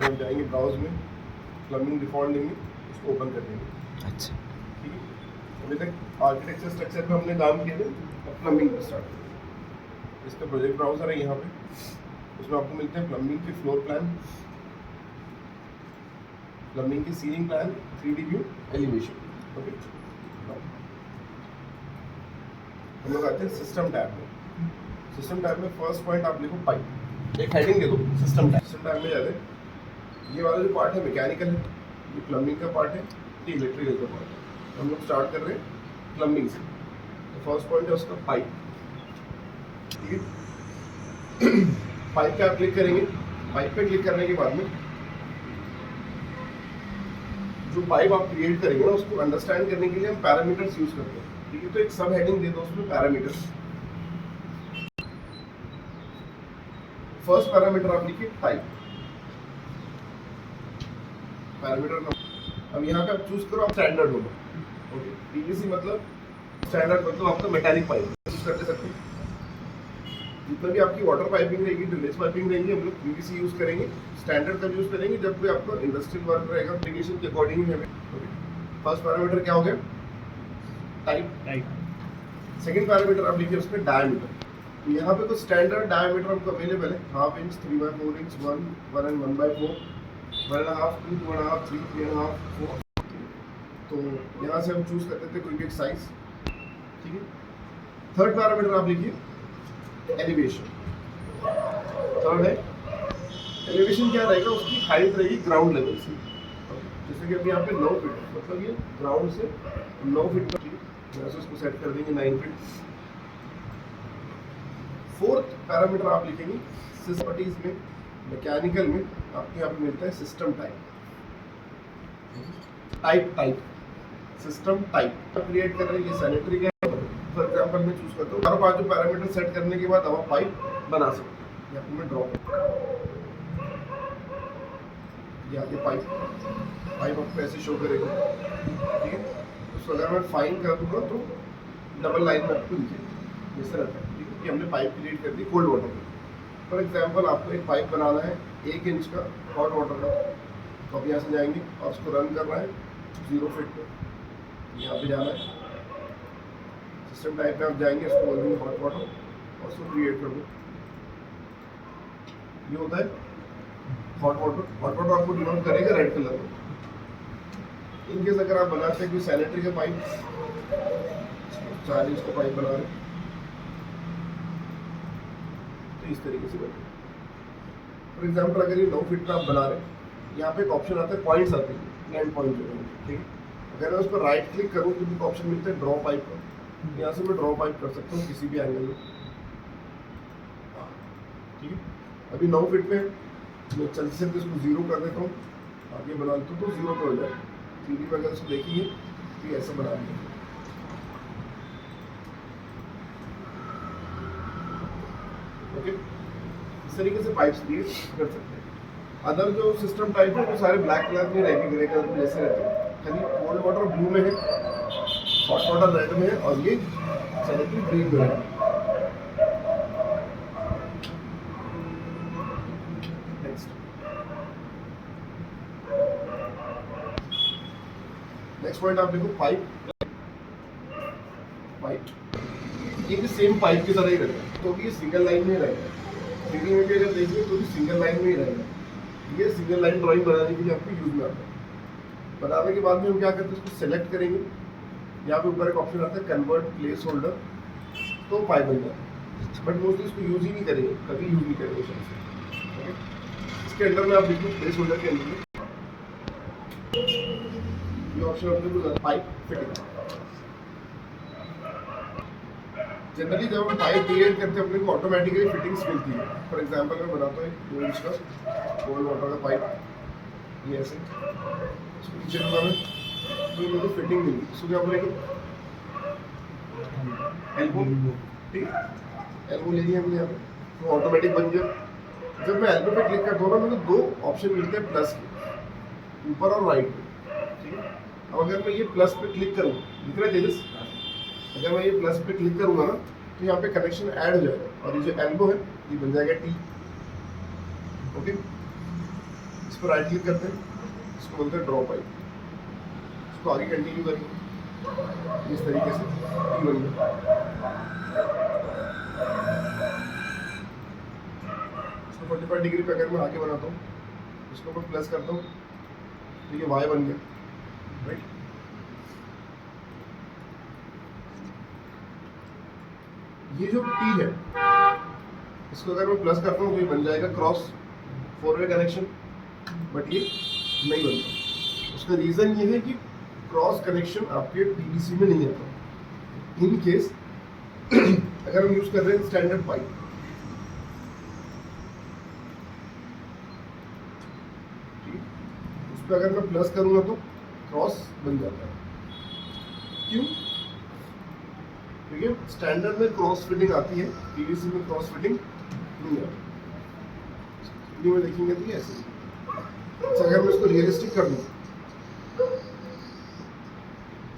हम जाएंगे ब्राउज में, प्लम्बिंग डिफॉल्ट लेंगे, उसको ओपन कर देंगे। अच्छा, ठीक है, अभी तक आर्किटेक्चर स्ट्रक्चर पे हमने काम किया है, अब प्लम्बिंग पे स्टार्ट करेंगे। इसका प्रोजेक्ट ब्राउजर है यहाँ पे, उसमें आपको मिलते हैं प्लम्बिंग के फ्लोर प्लान, प्लम्बिंग की ceiling plan, 3D view, elevation. Okay, हम लोग आते हैं सिस्टम टैब में। सिस्टम टैब में फर्स्ट पॉइंट आप लिखो पाइप, एक हेडिंग दे दो सिस्टम टैब। सिस्टम टैब में जाते हैं, ये वाला जो पार्ट है मैकेनिकल है, ये प्लम्बिंग का पार्ट है, ये इलेक्ट्रिकल का पार्ट है। हम लोग स्टार्ट कर रहे हैं प्लम्बिंग से। तो फर्स्ट पॉइंट है उसका पाइप। ठीक है, पाइप पे आप क्लिक करेंगे। पाइप पे क्लिक करने के बाद में जो पाइप आप क्रिएट करेंगे ना, उसको अंडरस्टैंड करने के लिए हम पैरामीटर्स यूज करते हैं। ठीक है, तो एक सब हेडिंग दे दो उसमें पैरामीटर्स। फर्स्ट पैरामीटर आप लिखिए टाइप, पैरामीटर का। अब यहाँ पे आप चूज करो, आप स्टैंडर्ड होगा। ओके, पीवीसी मतलब स्टैंडर्ड मतलब आपका मेटालिक पाइप यूज कर सकते हैं। जितना भी आपकी वाटर पाइपिंग रहेगी, ड्रेनेज पाइपिंग रहेगी, हम लोग पीवीसी यूज करेंगे, स्टैंडर्ड का यूज करेंगे जब भी आपका इंडस्ट्रियल वर्क रहेगा, एप्लीकेशन के अकॉर्डिंग ही हमें। फर्स्ट पैरामीटर क्या हो गया? टाइप। सेकंड पैरामीटर आप लिखिए उसमें डायमीटर। यहाँ पे कुछ स्टैंडर्ड डायमीटर हमको अवेलेबल है, 1/2 इंच, 3/4 इंच, 1 and 1/4, 1.5, 2, 2.5, 3, 3.5, 4। तो यहाँ से हम चूज कर देते कोई भी एक साइज। ठीक है, थर्ड पैरामीटर आप लिखिए एलिवेशन। थर्ड है एलिवेशन, क्या रहेगा? उसकी हाइट रहेगी ग्राउंड लेवल से। जैसे कि अभी यहाँ पे 9 फीट है, मतलब ये ग्राउंड से 9 फीट का, यहाँ से उसको सेट कर देंगे 9 फीट। फोर्थ पैरामीटर आप लिखेंगे सिस्टमटीज में, मैकेनिकल में आपको यहाँ पे मिलता है system type. Type system type create कर रहे हैं, सैनिटरी का फॉर एग्जांपल मैं चूज करता हूँ। हर बार जो पैरामीटर सेट करने के बाद अब आप पाइप बना सकते हैं। यहाँ पे मैं ड्रॉ या ये पाइप आपको ऐसे शो करेगा। ठीक है, तो अगर मैं फाइन कर दूंगा तो डबल लाइन में आपको दिखेगा, जैसे रहता है। ठीक है, कि हमने पाइप क्रिएट कर दी कोल्ड वाटर में। फॉर एग्जांपल आपको एक पाइप बनाना है 1 इंच का हॉट वाटर का, तो आप यहाँ से जाएंगे और उसको रन करना है 0 फीट पे। यहाँ पे जाना है सिस्टम टाइप में, आप जाएंगे, इसको बोल देंगे हॉट वाटर और उसको क्रिएट कर दो। ये होता है हॉट वाटर आपको डिनोट करेगा रेड कलर में। इनकेस अगर आप बनाते हैं कोई सैनिटरी का पाइप, 4 इंच का पाइप बना रहे हैं, तो इस तरीके से बने। फॉर एग्जाम्पल अगर ये 9 फीट का आप बना रहे हैं, यहाँ पे एक ऑप्शन आता है, पॉइंट्स आते हैं, लैंड पॉइंट जो है। ठीक है, अगर मैं उस पर राइट क्लिक करूँ तो एक ऑप्शन मिलता है ड्रॉ पाइप का। यहाँ से मैं ड्रॉ पाइप कर सकता हूँ किसी भी एंगल में। ठीक है, अभी 9 फीट में मैं चलते चलते इसको 0 कर देता हूँ, आगे बना लेता हूँ तो 0 पे हो जाए। 3D में अगर इसको देखेंगे तो ऐसा बना दिया। ओके, इस तरीके से पाइप्स क्रिएट कर सकते हैं। अदर जो सिस्टम टाइप है वो सारे ब्लैक कलर में रहेंगे, ग्रे कलर में जैसे रहते हैं। खाली कोल्ड वाटर ब्लू में है, हॉट वाटर रेड में है, और ये सैनिटरी ग्रीन में है। नेक्स्ट पॉइंट आप देखो पाइप। ये भी सेम पाइप की तरह ही रहता है, तो भी ये सिंगल लाइन में रहेगा। 3D में भी अगर देखिए तो भी सिंगल लाइन में ही रहेगा। ये सिंगल लाइन ड्राइंग बनाने के लिए आपको यूज में आता है। बनाने के बाद में हम क्या करते हैं, इसको सेलेक्ट करेंगे, यहाँ पे ऊपर एक ऑप्शन आता है कन्वर्ट प्लेस होल्डर, तो पाइप बन जाता है। बट मोस्टली इसको यूज ही नहीं करेंगे, कभी यूज नहीं करेंगे से। इसके अंदर में आप देखो प्लेस होल्डर के अंदर ये ऑप्शन अपने पाइप फिटिंग। जनरली जब हम पाइप क्रिएट करते हैं अपने को ऑटोमेटिकली फिटिंग्स मिलती है। फॉर एग्जांपल मैं बनाता हूँ 2 इंच का कोल्ड वाटर का पाइप, ये ऐसे इसको नीचे लगा मैं, तो ये मुझे फिटिंग मिली। इसको क्या बोलेंगे? एल्बो। ठीक है, एल्बो ले लिया हमने यहाँ पे, तो ऑटोमेटिक बन गया। जब मैं एल्बो पे क्लिक करता हूँ ना, मुझे 2 ऑप्शन मिलते हैं प्लस के, ऊपर और राइट पे। ठीक है, अब अगर मैं ये प्लस पे क्लिक करूँ, दिख रहा है तेजस? अगर मैं ये प्लस पे क्लिक करूंगा ना, तो यहाँ पे कनेक्शन ऐड हो जाएगा, और ये जो एल्बो है ये बन जाएगा T। ओके, इस पर राइट क्लिक करते हैं, इसको बोलते हैं ड्रॉ पाइप। इसको आगे कंटिन्यू करेंगे इस तरीके से, टी बन गया। इसको 45 डिग्री पे अगर मैं आगे बनाता हूँ, इसको मैं प्लस करता हूँ तो ये वाई बन गया, राइट। ये जो टी है, इसको अगर मैं प्लस करता हूँ तो ये बन जाएगा क्रॉस 4-वे कनेक्शन, बट ये नहीं बनता। उसका रीज़न ये है कि क्रॉस कनेक्शन आपके पीवीसी में नहीं आता। इन केस अगर हम यूज कर रहे हैं स्टैंडर्ड पाइप, उस पर अगर मैं प्लस करूंगा तो क्रॉस बन जाता है। क्यों? क्योंकि स्टैंडर्ड में क्रॉस फिटिंग आती है, पीवीसी में क्रॉस फिटिंग नहीं आती। में देखेंगे तो ऐसे। अच्छा, अगर मैं इसको रियलिस्टिक कर दूं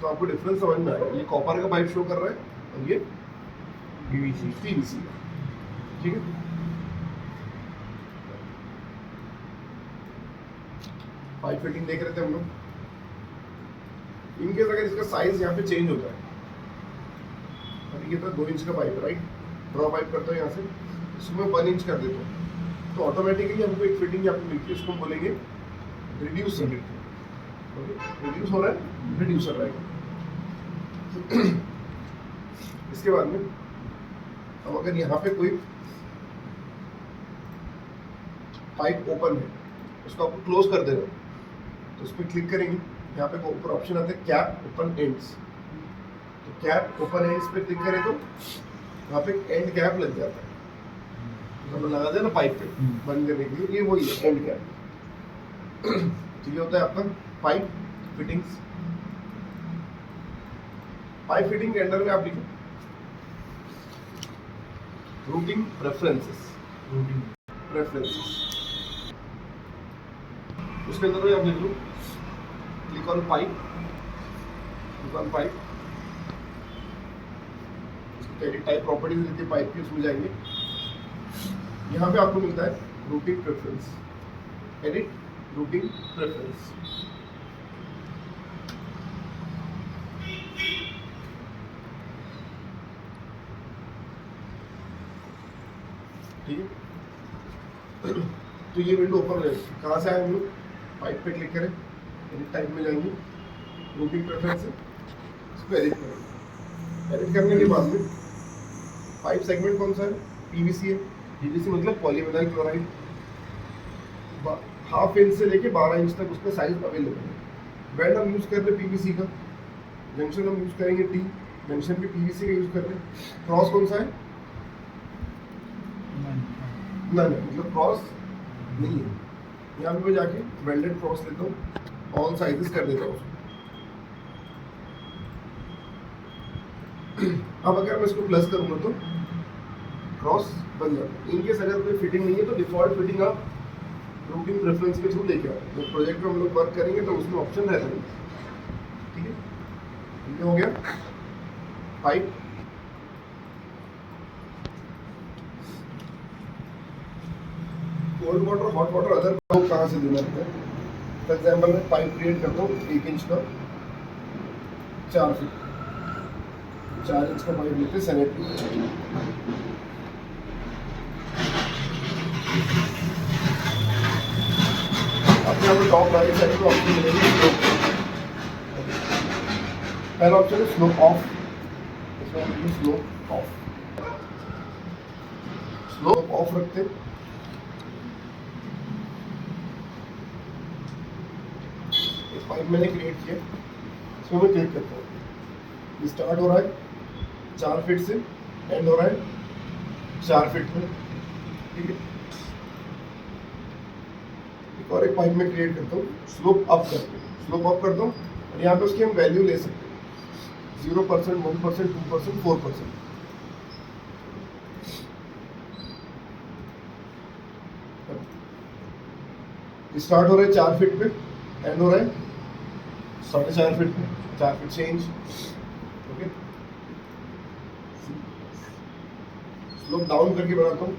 तो आपको डिफरेंस समझ में आएगा। ये कॉपर का पाइप शो कर रहा है और ये पीवीसी का, ठीक है। पाइप फिटिंग देख रहे थे हम लोग। इनकेस अगर इसका साइज यहाँ पे चेंज होता है, अभी ये तो 2 इंच का पाइप है, राइट। ड्रॉ पाइप करता हूँ यहाँ से, इसको मैं 1 इंच कर देता हूँ, तो ऑटोमेटिकली हमको एक फिटिंग यहाँ पे मिलती है, उसको हम बोलेंगे रिड्यूसर। रिड्यूस हो रहा है, रिड्यूसर रहेगा। इसके बाद में अब अगर यहाँ पे कोई पाइप ओपन है, उसको आपको क्लोज कर देना, तो उस पर क्लिक करेंगे, यहाँ पे ऊपर ऑप्शन आता है कैप ओपन एंड्स। तो कैप ओपन एंड्स पे क्लिक करें तो वहाँ पे एंड कैप लग जाता है, तो लगा देना पाइप पे बंद करने के लिए, ये वही है एंड कैप। तो ये होता है आपका पाइप फिटिंग्स। पाइप फिटिंग के अंडर में आप लिखो रूटिंग प्रेफरेंसेस। उसके अंदर में आप लिख लो click on pipe, edit type properties देती है पाइप की, उसमें जाएंगे। यहाँ पे आपको मिलता है routing preference, edit routing preference. ठीक है, तो ये विंडो ओपन हो जाएगी। कहाँ से आए हम लोग? पाइप पे क्लिक करें, एडिट टाइप में जाएंगे, रूटिंग प्रेफरेंस है, इसको एडिट करें। एडिट करने के बाद में पाइप सेगमेंट कौन सा है? पीवीसी है। पीवीसी मतलब पॉलीविनाइल क्लोराइड। 1/2 इंच से लेके 12 इंच तक उसका साइज अवेलेबल है। बैंड हम यूज कर रहे हैं पीवीसी का, जंक्शन हम यूज करेंगे टी, जंक्शन भी पीवीसी का यूज कर रहे हैं। क्रॉस कौन सा है? नहीं, मतलब क्रॉस नहीं है। यहाँ पे मैं जाके वेल्डेड क्रॉस लेता हूँ, ऑल साइजेस कर देता हूँ। अब अगर मैं इसको प्लस करूँगा तो क्रॉस बन जाता है। इनकेस अगर कोई फिटिंग नहीं है तो डिफॉल्ट फिटिंग आप रूटिंग प्रेफरेंस के थ्रू लेके आओ। जब प्रोजेक्ट में हम लोग वर्क करेंगे तो उसमें ऑप्शन रहता है। ठीक है, ये हो गया pipe. Cold water, hot water, other कहाँ से देना है? फॉर एग्जाम्पल मैं पाइप क्रिएट करता हूँ 1 इंच का, 4 फीट, 4 इंच का पाइप लेते सैनिटरी। अपने यहाँ पर टॉप राइट साइड को ऑप्शन मिलेगी। पहला ऑप्शन है स्लो ऑफ, इसमें स्लो ऑफ, स्लो ऑफ रखते। पाइप मैंने क्रिएट किया, इसमें मैं क्लिक करता हूँ, स्टार्ट हो रहा है 4 फीट से, एंड हो रहा है 4 फीट में। ठीक है, एक और एक पाइप में क्रिएट करता हूँ, स्लोप अप करता हूँ, स्लोप अप करता हूँ, और यहाँ पे उसकी हम वैल्यू ले सकते हैं 0%, 1%, 2%, 4%। स्टार्ट हो रहा है 4 फीट पे, एंड हो रहा है 4.5 फीट पे, 4 feet change. Okay, slope down करके बनाता हूँ,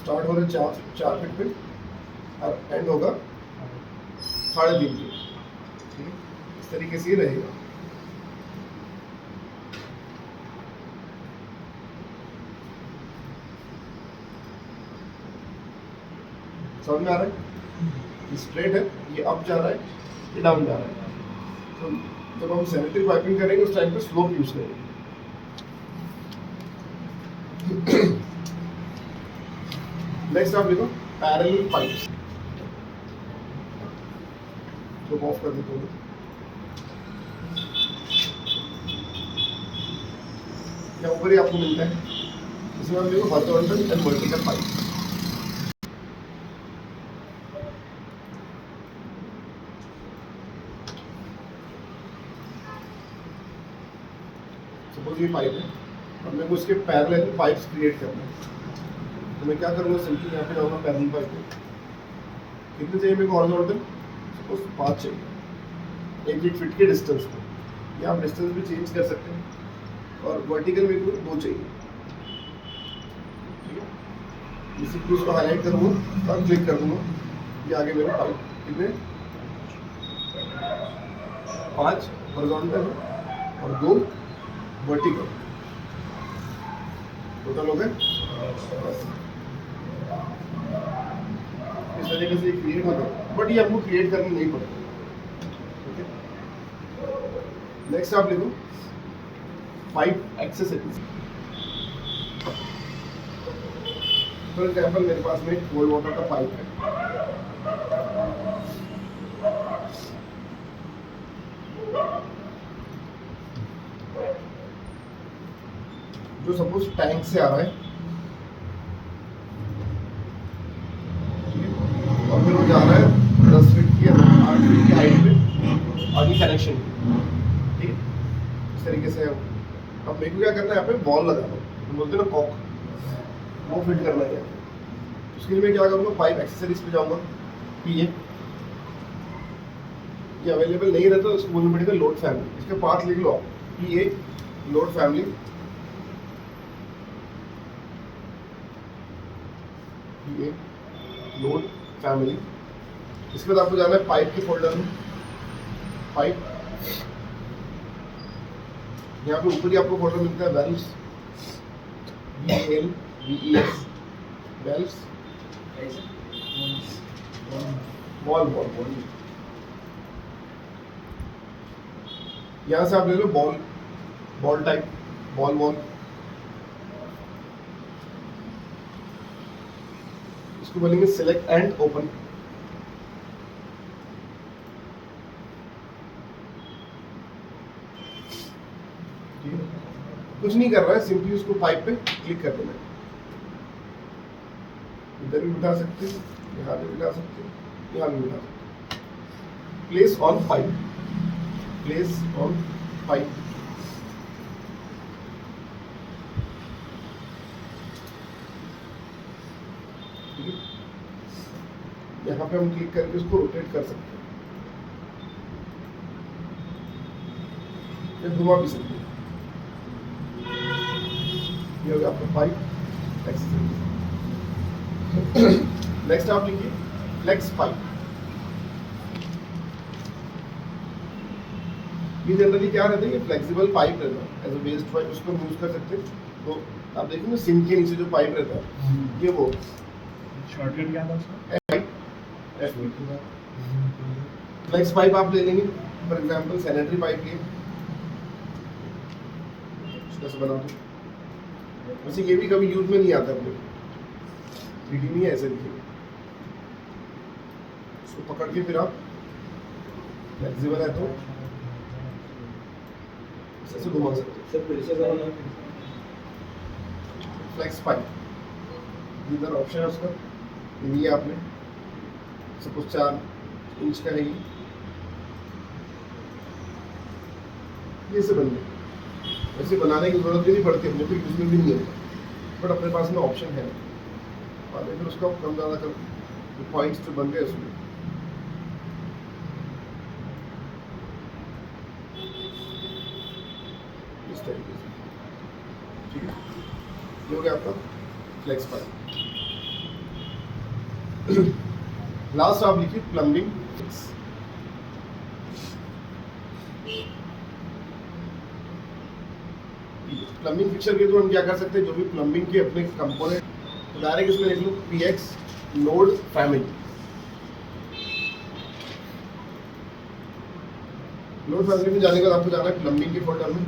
स्टार्ट हो रहा है 4 फीट पे और एंड होगा 3.5 फीट, ठीक है, इस तरीके से ही रहेगा। समझ में आ रहा है? ये स्ट्रेट है, ये अप जा रहा है, ये डाउन जा रहा है। तो जब हम सैनिटरी पाइपिंग करेंगे उस टाइम पे स्लोप यूज करेंगे। नेक्स्ट आप देखो पैरेलल पाइप्स, तो ऑफ कर देते हैं। क्या ऊपर ही आपको मिलता है, इसमें हम देखो horizontal and vertical pipe. Suppose ये पाइप है, अब मेरे को इसके पैरेलल पाइप्स क्रिएट करना है, तो मैं क्या करूँगा, सिंपली यहाँ पे जाऊँगा पैरेलल पाइप में। कितने चाहिए मेरे को हॉरिजॉन्टल? सपोज 5 चाहिए, 1 फीट के डिस्टेंस में, या आप डिस्टेंस भी चेंज कर सकते हैं। और वर्टिकल मेरे को 2 चाहिए, ठीक है। इसी को उसको हाईलाइट करूँगा और क्लिक कर दूँगा, ये आगे मेरे पाइप कितने 5 हॉरिजॉन्टल है और 2 वर्टिकल, टोटल हो गए। इस तरीके से क्रिएट होता है, बट ये आपको क्रिएट करना नहीं पड़ता, ठीक है। नेक्स्ट आप देखो पाइप एक्सेसरीज। फॉर एग्जाम्पल मेरे पास में कोल्ड वाटर का पाइप है, जो सपोज टैंक से आ रहा है, और फिर वो जा रहा है 10 फीट की 8 फीट की हाइट पे आगे कनेक्शन, ठीक है, इस तरीके से। अब मेरे को क्या करना है, यहाँ पे बॉल लगाना है, तो बोलते हैं ना कॉक, वो फिट करना है। उसके लिए मैं क्या करूँगा, पाइप एक्सेसरीज पे जाऊँगा, ये अवेलेबल नहीं रहता तो उसको बोलना पड़ेगा लोड फैमिली। इसके पार्ट लिख लो आप, ये लोड फैमिली, ये लोड फैमिली। इसके बाद आपको जाना है पाइप के फोल्डर में, पाइप, यहाँ पे ऊपर ही आपको फोल्डर मिलता है वेल्व्स, VALVES, वेल्व्स, बॉल, यहाँ से आप ले लो बॉल टाइप, बॉल, इसको बोलेंगे सिलेक्ट एंड ओपन। कुछ नहीं कर रहा है, सिंपली उसको पाइप पे क्लिक कर देना है। इधर भी बिठा सकते हैं, यहाँ भी बिठा सकते हैं, यहाँ भी बिठा सकते हैं। Place on pipe, place on pipe, यहाँ पे हम क्लिक करके उसको रोटेट कर सकते हैं, या घुमा भी सकते हैं। ये हो गया आपका पाइप एक्सेसरीज। नेक्स्ट आप लिखिए फ्लेक्स पाइप। ये जनरली क्या रहता है, ये फ्लेक्सिबल पाइप रहता है, एज अ वेस्ट पाइप उसको यूज कर सकते हैं। तो आप देखेंगे सिंक के नीचे जो पाइप रहता है, ये वो शॉर्टकट क्या था उसका? फ्लेक्स पाइप आप ले लेंगे, फॉर एग्जांपल सैनिटरी पाइप लिए, कैसे बना दो। वैसे ये भी कभी यूज में नहीं आता अपने, 3D नहीं है, ऐसे दिखेगा। इसको पकड़ के फिर आप फ्लेक्सिबल है तो ऐसे घुमा सकते हैं। फ्लेक्स पाइप इधर ऑप्शन है उसका, ये आपने सपोज 4 इंच का है, ये से बन गया। वैसे बनाने की जरूरत भी नहीं पड़ती, अपने को यूज में भी नहीं है, बट अपने पास में ऑप्शन है। और फिर उसका कम ज़्यादा कर पॉइंट्स जो बन गए उसमें इस तरीके से, ठीक है। ये हो गया आपका फ्लेक्स पाइप। लास्ट आप लिखिए प्लम्बिंग फिक्स। प्लम्बिंग फिक्सर के थ्रू हम क्या कर सकते हैं, जो भी प्लम्बिंग के अपने कंपोनेंट, तो डायरेक्ट इसमें लिख लो PX load family. Load family में जाने के बाद आपको जाना है प्लम्बिंग के फोल्डर में,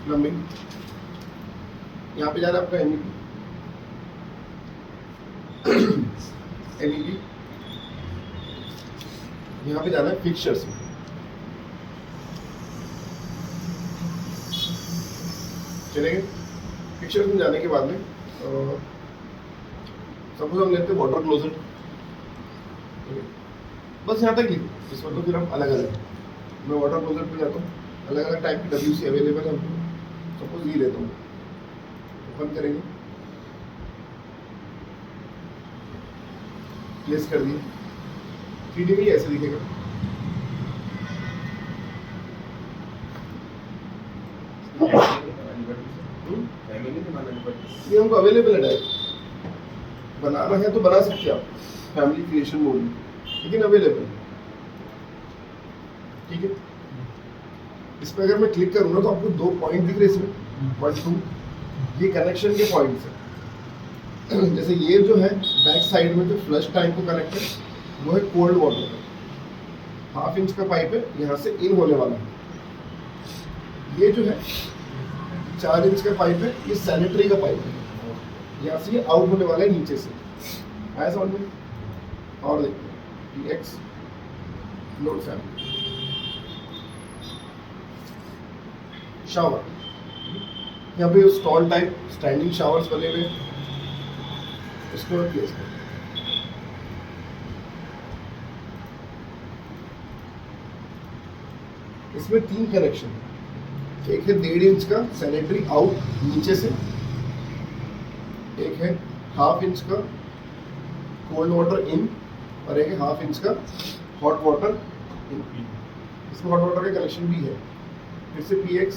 प्लम्बिंग, यहाँ पे जाना है आपका MEP, यहाँ पे जाना है फिक्सचर्स में। चलेंगे फिक्सचर्स में जाने के बाद में सपोज हम लेते हैं वाटर क्लोजेट, बस यहाँ तक लिखो, इस वक्त तो फिर हम अलग अलग, मैं वाटर क्लोजेट पे जाता हूँ, अलग अलग टाइप की WC अवेलेबल है हमको, सपोज ये लेता हूँ, ओपन करेंगे, प्लेस कर दिए, 3D में ऐसे दिखेगा। ये हमको अवेलेबल है डायरेक्ट, बनाना है तो बना सकते हैं आप फैमिली क्रिएशन मोड में, लेकिन अवेलेबल, ठीक है। इस पर अगर मैं क्लिक करूँ ना तो आपको 2 पॉइंट दिख रहे हैं इसमें, 1 2, ये कनेक्शन के पॉइंट्स हैं। जैसे ये जो है बैक साइड में जो फ्लश टैंक को कनेक्ट है वो है कोल्ड वाटर का, 1/2 इंच का पाइप है, यहाँ से इन होने वाला है। ये जो है 4 इंच का पाइप है, ये सैनिटरी का पाइप है, यहाँ से ये आउट होने वाला है नीचे से, आया समझ में। और देखिए PX लोड फैमिली, शावर, यहाँ पे स्टॉल टाइप स्टैंडिंग शावर्स बने हुए, इसको प्लेस करें। इसमें 3 कनेक्शन है, एक है 1.5 इंच का सैनिटरी आउट नीचे से, एक है 1/2 इंच का कोल्ड वाटर इन, और एक है 1/2 इंच का हॉट वाटर इन। इसमें हॉट वाटर का कनेक्शन भी है। फिर से PX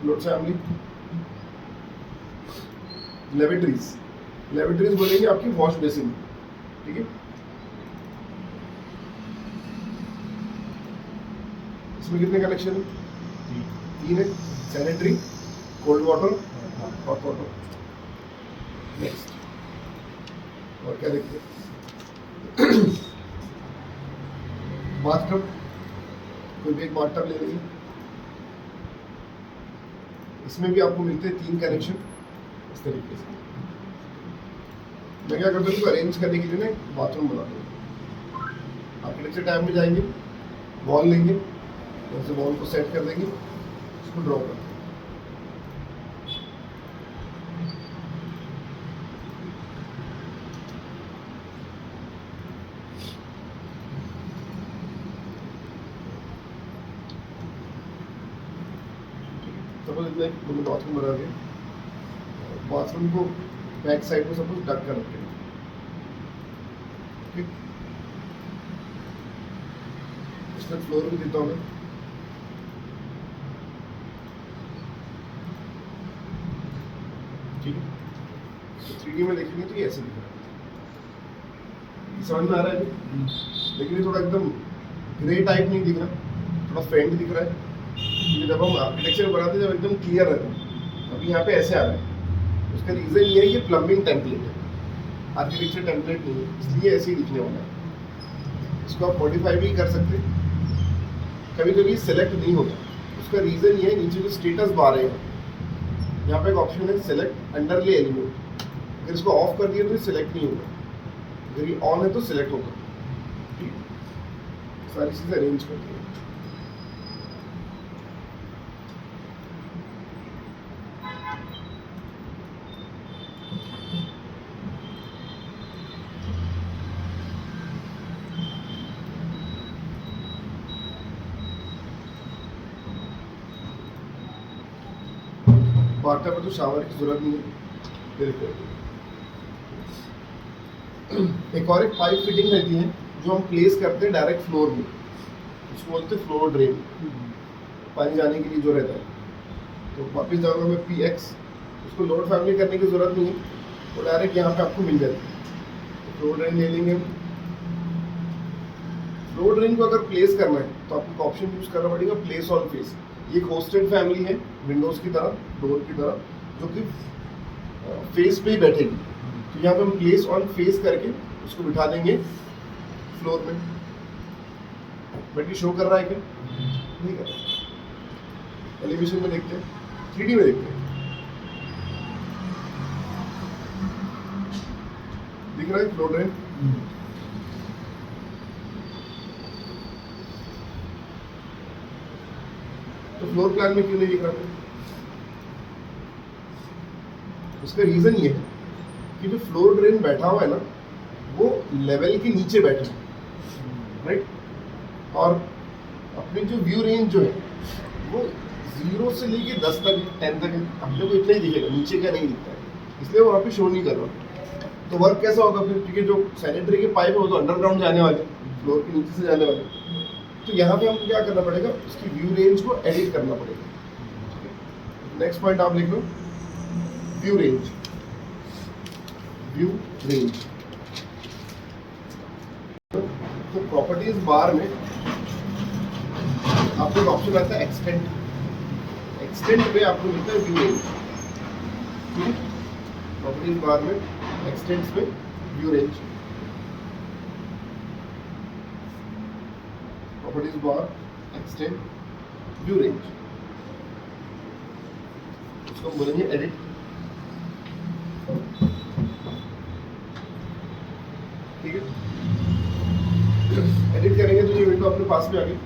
लोड फैमिली, लेवेटरीज, लेवेटरीज बोलेंगे आपकी वॉश बेसिन, ठीक है। इसमें कितने कनेक्शन है, 3 है, sanitary, cold water, hot water. Next और क्या देखते हैं, बाथटब, कोई भी एक बाथटब ले लेंगे, इसमें भी आपको मिलते हैं 3 कनेक्शन इस तरीके से। मैं क्या करता हूँ, इसको अरेंज करने के लिए ना बाथरूम बना दूँगा। आर्किटेक्चर टाइम में जाएंगे, वॉल लेंगे, वैसे वॉल को सेट कर देंगे, इसको ड्रॉ कर देंगे। सपोज इतना एक बाथरूम बना दिया, बाथरूम को बैक साइड में सपोज ढक कर रखें, ठीक। इसमें फ्लोर भी देता हूँ मैं, ठीक है। तो 3D में देखेंगे तो ये ऐसे दिख रहा है, समझ में आ रहा है अभी? लेकिन ये थोड़ा एकदम ग्रे टाइप नहीं दिख रहा, थोड़ा फेंट दिख रहा है। ये जब हम आर्किटेक्चर बनाते हैं जब एकदम क्लियर रहता है, अभी यहाँ पे ऐसे आ रहा है, उसका रीज़न ये है ये प्लम्बिंग टेम्पलेट है, आर्किटेक्चर टेम्पलेट नहीं है, इसलिए ऐसे ही दिखने वाला है। इसको आप मॉडिफाई भी कर सकते हैं, कभी कभी सेलेक्ट नहीं होता, उसका रीज़न ये है नीचे जो स्टेटस बार है, यहाँ पे एक ऑप्शन है सेलेक्ट अंडरले एलिमेंट, अगर इसको ऑफ कर दिया तो ये सेलेक्ट नहीं होगा, अगर ये ऑन है तो सेलेक्ट होगा, ठीक। सारी चीज़ें अरेंज करते हैं। बाथटब में तो शावर की जरूरत नहीं है, बिल्कुल। एक और एक पाइप फिटिंग रहती है जो हम प्लेस करते हैं डायरेक्ट फ्लोर में, उसको बोलते हैं फ्लोर ड्रेन, पानी जाने के लिए जो रहता है। तो वापस जाऊँगा मैं PX, उसको लोड फैमिली करने की ज़रूरत नहीं है, वो डायरेक्ट यहाँ पे आपको मिल जाती है। तो फ्लोर ड्रेन ले लेंगे हम, फ्लोर ड्रेन को अगर प्लेस करना है तो आपको ऑप्शन यूज करना पड़ेगा प्लेस ऑन फेस। ये एक होस्टेड फैमिली है विंडोज की तरह, डोर की तरह, जो कि फेस पे ही बैठेगी। तो यहाँ पे हम प्लेस ऑन फेस करके उसको बिठा देंगे फ्लोर में। बट ये शो कर रहा है क्या? नहीं कर रहा। एलिवेशन में देखते हैं, 3D में देखते हैं, दिख रहा है फ्लोर ड्रेन? तो फ्लोर प्लान में क्यों नहीं दिख रहा? उसका रीजन ये है कि जो फ्लोर ड्रेन बैठा हुआ है ना, वो लेवल के नीचे बैठा है, राइट? और अपनी जो व्यू रेंज जो है वो 0 से लेके 10 तक 10 तक है। अपने को इतना ही दिखेगा, नीचे का नहीं दिखता है, इसलिए वो वहाँ पे शो नहीं कर रहा। तो वर्क कैसा होगा फिर? क्योंकि जो सैनिटरी के पाइप है वो तो अंडरग्राउंड जाने वाले, फ्लोर के नीचे से जाने वाले। तो यहाँ पे हमको क्या करना पड़ेगा? उसकी व्यू रेंज को एडिट करना पड़ेगा। नेक्स्ट पॉइंट आप लिख लो, व्यू रेंज। व्यू रेंज तो प्रॉपर्टीज बार में आपको एक ऑप्शन आता है एक्सटेंड। एक्सटेंड पे आपको मिलता है व्यू रेंज। प्रॉपर्टीज बार में एक्सटेंड्स पे व्यू रेंज। प्रॉपर्टीज बार एक्सटेंड व्यू रेंज, उसको हम बोलेंगे एडिट। ठीक है, एडिट करेंगे तो ये विंडो अपने पास में आ गई।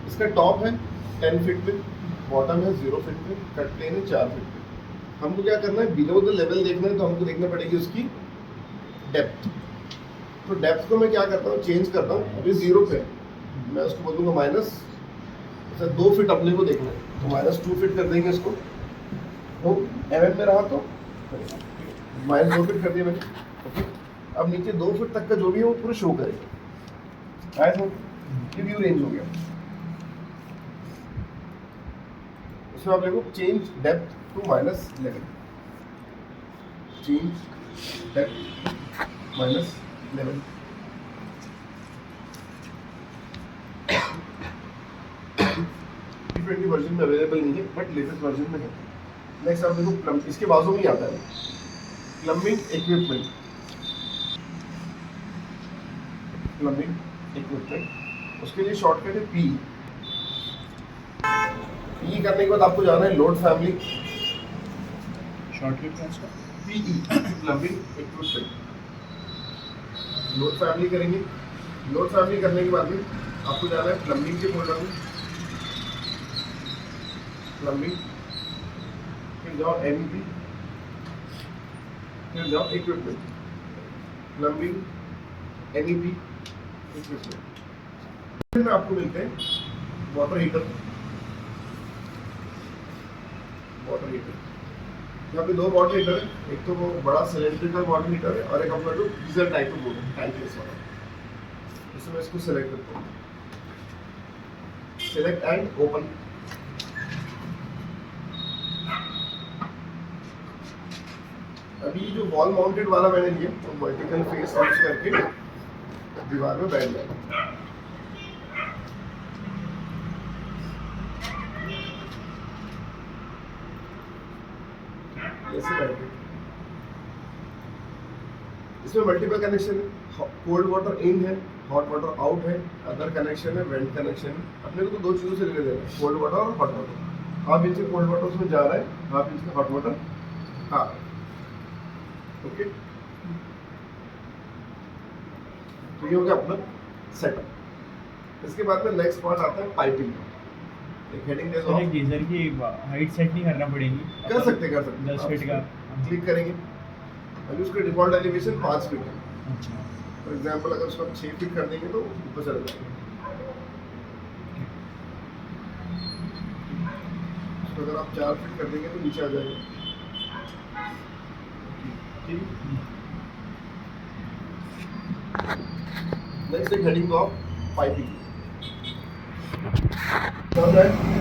इसका टॉप है 10 फीट पे, बॉटम है 0 फीट पे, कट प्लेन है 4 फीट पे। हमको क्या करना है? बिलो द लेवल देखना है, तो हमको देखना पड़ेगी उसकी डेप्थ। तो डेप्थ को मैं क्या करता हूँ? चेंज करता हूँ। अभी 0 पे मैं उसको बोलूँगा माइनस 2 फीट अपने को देखना है, तो -2 फीट कर देंगे इसको। तो mm में रहा तो -2 फीट कर दिया मैंने। ओके, अब नीचे 2 फीट तक का जो भी है वो पूरा शो करेगा। आया समझ? ये व्यू रेंज हो गया। इसमें आप देखो change depth to -11, change depth -11। T20 version में अवेलेबल नहीं है, बट लेटेस्ट वर्जन में है। नेक्स्ट आप देखो, इसके बाजू में ही आता है प्लम्बिंग इक्विपमेंट। प्लम्बिंग इक्विपमेंट, उसके लिए शॉर्टकट है पी। पी करने के बाद आपको जाना है लोड फैमिली। शॉर्टकट क्या है इसका? PE, plumbing equipment. Load family करेंगे। लोड फैमिली करने के बाद में आपको जाना है प्लम्बिंग के फोल्डर में, प्लम्बिंग, फिर जाओ MEP, फिर जाओ इक्विपमेंट, प्लम्बिंग MEP इक्विपमेंट। फिर में आपको मिलते हैं वाटर हीटर। वाटर हीटर, यहाँ पे 2 वाटर हीटर है, एक तो वो बड़ा सिलेंड्रिकल वाटर हीटर है और एक अपना जो गीजर टाइप का बोर्ड है, टैंकलेस वाला। इसमें मैं इसको सेलेक्ट करता हूँ, सेलेक्ट एंड ओपन। अभी जो वॉल माउंटेड वाला मैंने लिया तो वर्टिकल फेस यूज करके दीवार में बैठ जाएगा। ऐसे बैठे। इसमें मल्टीपल कनेक्शन है, कोल्ड वाटर इन है, हॉट वाटर आउट है, अदर कनेक्शन है, वेंट कनेक्शन है। अपने को तो 2 चीज़ों से लेने देना है, कोल्ड वाटर और हॉट वाटर। हाफ इंच का कोल्ड वाटर उसमें जा रहा है, हाफ इंच का हॉट वाटर आ रहा है। ओके, तो ये हो गया अपना सेटअप। इसके बाद में नेक्स्ट पार्ट आता है पाइपिंग। एक हेडिंग दे दो। सर, गीजर की हाइट सेट नहीं करना पड़ेगी? कर सकते 10 फीट का क्लिक करेंगे। अभी उसका डिफॉल्ट एलिवेशन 5 फीट है। अच्छा, फॉर एग्जांपल अगर उसको 6 फीट कर देंगे तो ऊपर चला जाएगा। उसको अगर आप 4 फीट कर देंगे तो नीचे आ जाएगा। ठीक, नेक्स्ट एक हेडिंग दो आप पाइपिंग। समझ आए?